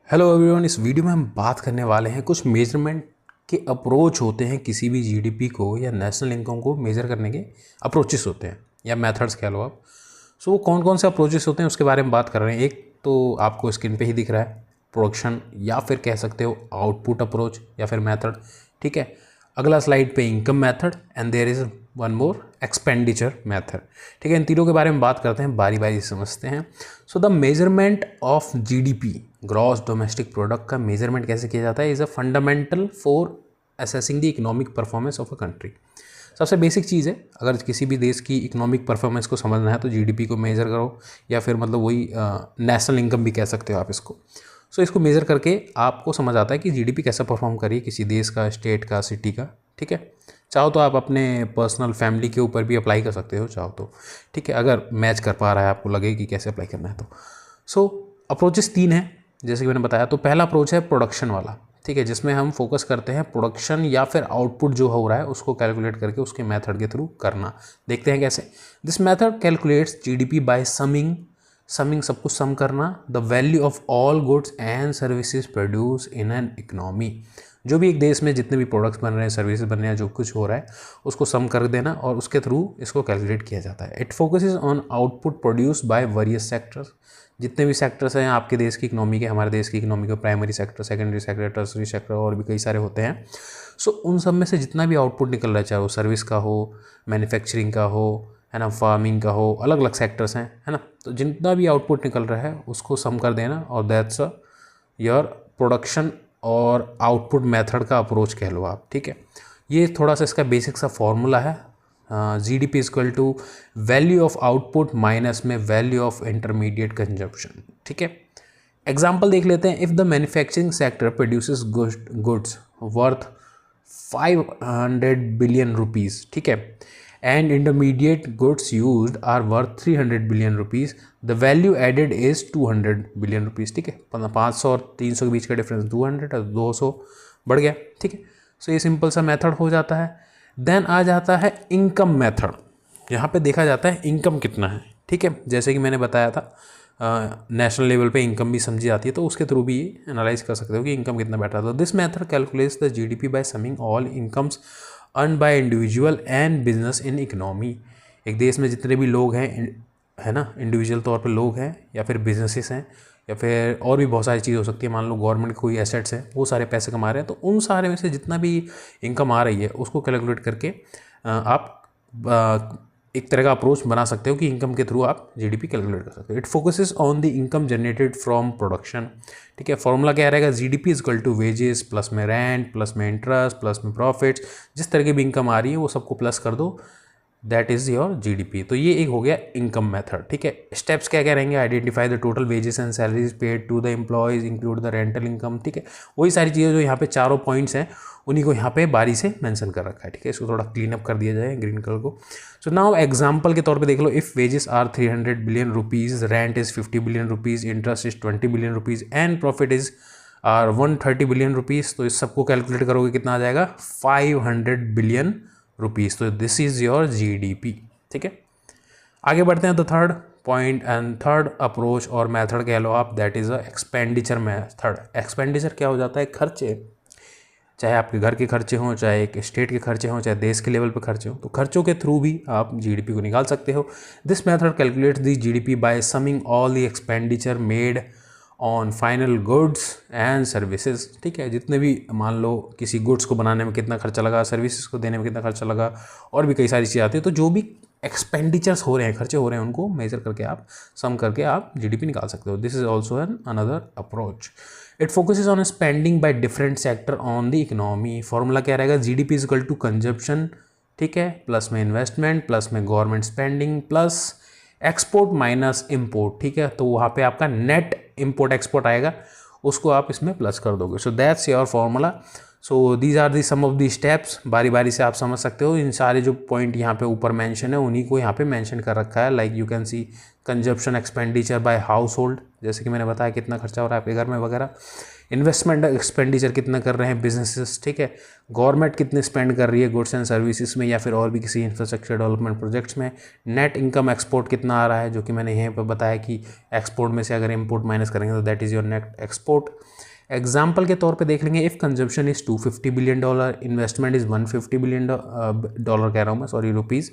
Hello everyone. इस video में हम बात करने वाले हैं कुछ मेजरमेंट के अप्रोच होते हैं किसी भी जीडीपी को या नेशनल इनकम को मेज़र करने के अप्रोचेस होते हैं या मेथड्स कह लो आप। सो वो कौन कौन से अप्रोचेस होते हैं उसके बारे में बात कर रहे हैं। एक तो आपको स्क्रीन पे ही दिख रहा है, प्रोडक्शन या फिर कह सकते हो आउटपुट अप्रोच या फिर मेथड। ठीक है, अगला स्लाइड पे income method and there is one more expenditure method. ठीक है, इन तीनों के बारे में बात करते हैं, बारी बारी समझते हैं। So the measurement of GDP, gross domestic product का मेजरमेंट कैसे किया जाता है is a fundamental for assessing the economic performance of a country. सबसे बेसिक चीज़ है, अगर किसी भी देश की इकोनॉमिक परफॉर्मेंस को समझना है तो जीडीपी को मेज़र करो या फिर मतलब वही नेशनल इनकम भी कह सकते हो आप इसको। सो इसको मेज़र करके आपको समझ आता है कि जीडीपी कैसा परफॉर्म करी किसी देश का, स्टेट का, सिटी का। ठीक है, चाहो तो आप अपने पर्सनल फैमिली के ऊपर भी अप्लाई कर सकते हो चाहो तो। ठीक है, अगर मैच कर पा रहा है, आपको लगे कि कैसे अप्लाई करना है तो। सो अप्रोचेस तीन हैं जैसे कि मैंने बताया। तो पहला अप्रोच है प्रोडक्शन वाला। ठीक है, जिसमें हम फोकस करते हैं प्रोडक्शन या फिर आउटपुट जो हो रहा है उसको कैलकुलेट करके उसके मेथड के थ्रू करना। देखते हैं कैसे। This method calculates GDP bye summing सब कुछ सम करना the value of all goods and services produce in an economy. जो भी एक देश में जितने भी प्रोडक्ट्स बन रहे हैं, सर्विसेज बन रहे हैं, जो कुछ हो रहा है उसको सम कर देना और उसके थ्रू इसको कैलकुलेट किया जाता है। It focuses on output produce by various sectors. जितने भी सेक्टर्स हैं आपके देश की इकोनॉमी के, हमारे देश की इकोनॉमी के, primary sector, secondary sector, tertiary sector और भी कई सारे होते हैं। सो उन सब में से जितना भी आउटपुट निकल रहा है, चाहे वो सर्विस का हो, मैन्युफैक्चरिंग का हो, है ना, फार्मिंग का हो, अलग अलग सेक्टर्स हैं, है ना, तो जितना भी आउटपुट निकल रहा है उसको सम कर देना और दैट्स योर प्रोडक्शन और आउटपुट मेथड का अप्रोच कह लो आप। ठीक है, ये थोड़ा सा इसका बेसिक सा फॉर्मूला है। G D P equal to value of output minus में वैल्यू ऑफ इंटरमीडिएट कंजप्शन। ठीक है, एग्जाम्पल देख लेते हैं। If the manufacturing sector produces goods worth 500 billion rupees, ठीक है, and intermediate goods used are worth 300 billion rupees, the value added is 200 billion rupees. ठीक है, 500 और 300 के बीच का डिफरेंस 200 और 200 बढ़ गया। ठीक है, सो ये सिंपल सा मेथड हो जाता है। देन आ जाता है इनकम मेथड। यहाँ पे देखा जाता है इनकम कितना है। ठीक है, जैसे कि मैंने बताया था नेशनल लेवल पे इनकम भी समझी जाती है, तो उसके थ्रू भी एनालाइज कर सकते हो कि इनकम कितना बैठा था। This method calculates the GDP bye summing all incomes earn by individual and business in economy. एक देश में जितने भी लोग हैं, है ना, इंडिविजुअल तौर पे लोग हैं या फिर बिजनेसेस हैं या फिर और भी बहुत सारी चीज़ हो सकती है। मान लो गवर्नमेंट कोई एसेट्स हैं, वो सारे पैसे कमा रहे हैं, तो उन सारे में से जितना भी इनकम आ रही है उसको कैलकुलेट करके आप एक तरह का अप्रोच बना सकते हो कि इनकम के थ्रू आप जीडीपी कैलकुलेट कर सकते हो। It focuses on the income generated from production. ठीक है, फॉर्मूला क्या रहेगा, GDP is equal to wages plus में रेंट प्लस में इंटरेस्ट प्लस में प्रॉफिट्स। जिस तरह की भी इनकम आ रही है वो सबको प्लस कर दो, दैट इज़ योर जीडीपी। तो ये एक हो गया इनकम मेथड। ठीक है, स्टेप्स क्या क्या रहेंगे, identify the total wages and salaries paid to the employees include the rental income. ठीक है, वही सारी चीज़ें जो यहाँ पे चारों पॉइंट्स हैं उन्हीं को यहाँ पे बारी से मेंशन कर रखा है। ठीक है, इसको थोड़ा क्लीन अप कर दिया जाए ग्रीन कलर को। सो नाउ एग्जांपल के तौर पे देख लो। If wages are 300 billion rupees, rent is 50 billion rupees, interest is 20 billion rupees and profit is are 130 billion rupees, तो इस सबको कैलकुलेट करोगे कितना आ जाएगा, 500 बिलियन रुपीज़। तो दिस इज़ योर जीडीपी। ठीक है, आगे बढ़ते हैं। The third point and third approach और मेथड कह लो आप, that is a expenditure method. Expenditure क्या हो जाता है, खर्चे, चाहे आपके घर के खर्चे हों, चाहे एक स्टेट के खर्चे हों, चाहे देश के लेवल पर खर्चे हों, तो खर्चों के थ्रू भी आप जीडीपी को निकाल सकते हो। This method calculates the GDP bye summing all the expenditure made on final goods and services. ठीक है, जितने भी मान लो किसी गुड्स को बनाने में कितना खर्चा लगा, सर्विसेज को देने में कितना खर्चा लगा, और भी कई सारी चीज़ें आती है, तो जो भी एक्सपेंडिचर्स हो रहे हैं, खर्चे हो रहे हैं, उनको मेजर करके आप सम करके आप जीडीपी निकाल सकते हो। This is also an another approach. It focuses on spending by different sector on the economy. Formula क्या रहेगा, GDP is equal to consumption, ठीक है, प्लस में इन्वेस्टमेंट प्लस में government spending plus export minus import. ठीक है, तो वहाँ पे आपका नेट इम्पोर्ट एक्सपोर्ट आएगा, उसको आप इसमें प्लस कर दोगे। So that's your formula. So these are the some of the steps, बारी बारी से आप समझ सकते हो। इन सारे जो पॉइंट यहाँ पे ऊपर मेंशन है उन्हीं को यहाँ पे मेंशन कर रखा है। Like you can see consumption expenditure bye house hold, जैसे कि मैंने बताया कितना खर्चा हो रहा है आपके घर में वगैरह। इन्वेस्टमेंट एक्सपेंडिचर कितना कर रहे हैं बिजनेसेस, ठीक है। गवर्नमेंट कितने स्पेंड कर रही है गुड्स एंड सर्विसेज में या फिर और भी किसी इंफ्रास्ट्रक्चर डेवलपमेंट प्रोजेक्ट्स में। नेट इनकम एक्सपोर्ट कितना आ रहा है, जो कि मैंने यहाँ पर बताया कि एक्सपोर्ट में से अगर इम्पोर्ट माइनस करेंगे तो that is your net export. Example के तौर पे देख लेंगे, if consumption is $250 billion, investment is $150 billion कह रहा हूँ मैं, sorry rupees,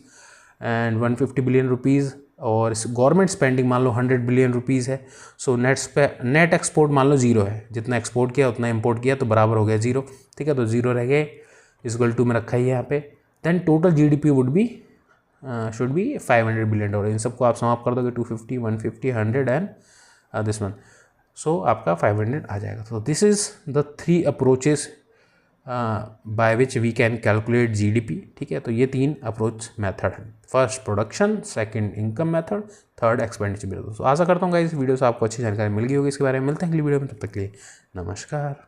and 150 billion rupees, और गवर्नमेंट स्पेंडिंग मान लो 100 बिलियन रुपीज़ है। सो नेट एक्सपोर्ट मान लो 0 है, जितना एक्सपोर्ट किया उतना इंपोर्ट किया तो बराबर हो गया 0, ठीक है। तो 0 रह गए, इक्वल टू में रखा ही है यहाँ पे। Then total GDP would be should be $500 billion. इन सबको आप समाप्त कर दोगे, 250, 150, 100 एंड दिस वन, सो आपका 500 आ जाएगा। तो this is the 3 approaches by which we can calculate GDP, ठीक है। तो ये 3 अप्रोच मेथड हैं, first production, second income method, third expenditure method. तो आशा करता हूँ गाइस इस वीडियो से आपको अच्छी जानकारी मिल गई होगी इसके बारे में। मिलते हैं अगली वीडियो में, तब तक के लिए नमस्कार।